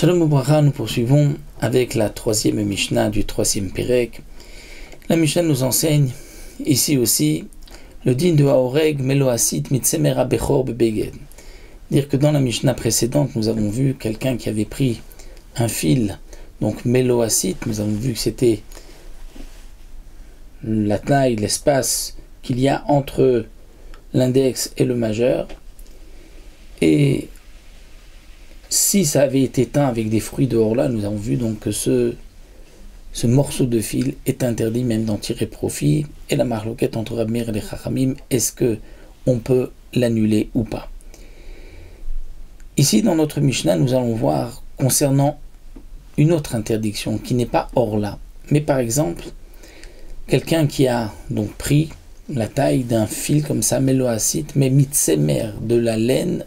Shalom Ubracha, nous poursuivons avec la troisième Mishnah du troisième Pérek. La Mishnah nous enseigne ici aussi le din de Haoreg Melo Asit Mitsemer Bechor Bebeged. Dire que dans la Mishnah précédente, nous avons vu quelqu'un qui avait pris un fil, donc Melo Asit, nous avons vu que c'était la taille, l'espace qu'il y a entre l'index et le majeur, et si ça avait été teint avec des fruits de Horla, nous avons vu donc que ce morceau de fil est interdit même d'en tirer profit. Et la marloquette entre Rab Meir et les Chachamim, est-ce que on peut l'annuler ou pas? Ici dans notre Mishnah, nous allons voir concernant une autre interdiction qui n'est pas Horla, mais par exemple quelqu'un qui a donc pris la taille d'un fil comme ça, Meloasit, mais mitsemer, de la laine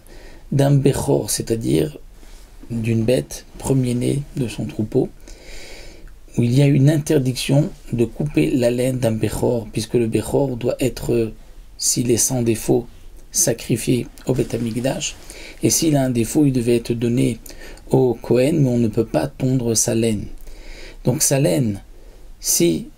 d'un Bechor, c'est-à-dire d'une bête premier-né de son troupeau, où il y a une interdiction de couper la laine d'un Bechor, puisque le Bechor doit être, s'il est sans défaut, sacrifié au Beth Amikdash, et s'il a un défaut, il devait être donné au Kohen, mais on ne peut pas tondre sa laine. Donc sa laine, si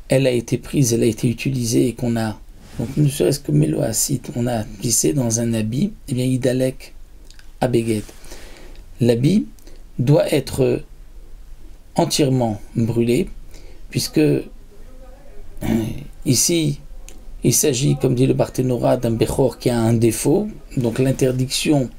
elle a été prise, elle a été utilisée, et qu'on a, donc ne serait-ce que Meloasit, on a glissé dans un habit, eh bien Idalek Abeged. L'habit doit être entièrement brûlé, puisque ici, il s'agit, comme dit le Barthénora, d'un Bechor qui a un défaut. Donc l'interdiction,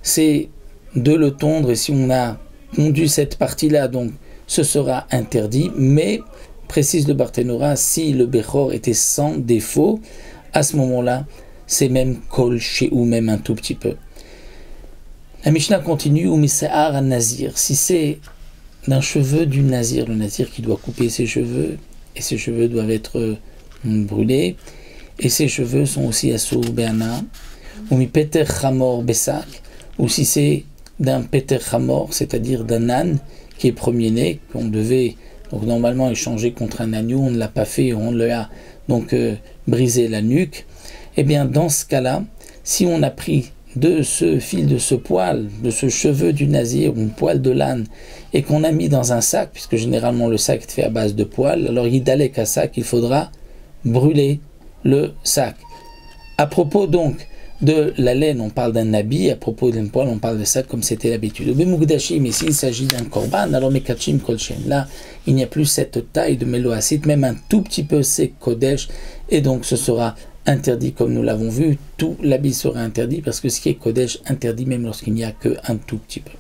c'est de le tondre, et si on a tondu cette partie-là, donc ce sera interdit. Mais, précise le Barthénora, si le Bechor était sans défaut, à ce moment-là, c'est même kol chez ou même un tout petit peu. La Mishnah continue, ou misahar nazir, si c'est d'un cheveu du nazir, le nazir qui doit couper ses cheveux, et ses cheveux doivent être brûlés, et ses cheveux sont aussi assour be'ana, ou mi peter chamor besak, ou si c'est d'un peter chamor, c'est-à-dire d'un âne qui est premier-né, qu'on devait donc normalement échanger contre un agneau, on ne l'a pas fait, on lui a donc brisé la nuque, et bien dans ce cas-là, si on a pris de ce fil, de ce poil, de ce cheveu du nazir, ou poil de l'âne, et qu'on a mis dans un sac, puisque généralement le sac est fait à base de poils, alors idalek à sac, il faudra brûler le sac. À propos donc de la laine, on parle d'un habit, à propos d'un poil, on parle de sac comme c'était l'habitude. Mais s'il s'agit d'un korban, alors mekachim kolchen, là, il n'y a plus cette taille de Meloasit, même un tout petit peu c'est kodesh, et donc ce sera interdit, comme nous l'avons vu, tout l'habit sera interdit, parce que ce qui est Kodesh interdit même lorsqu'il n'y a qu'un tout petit peu.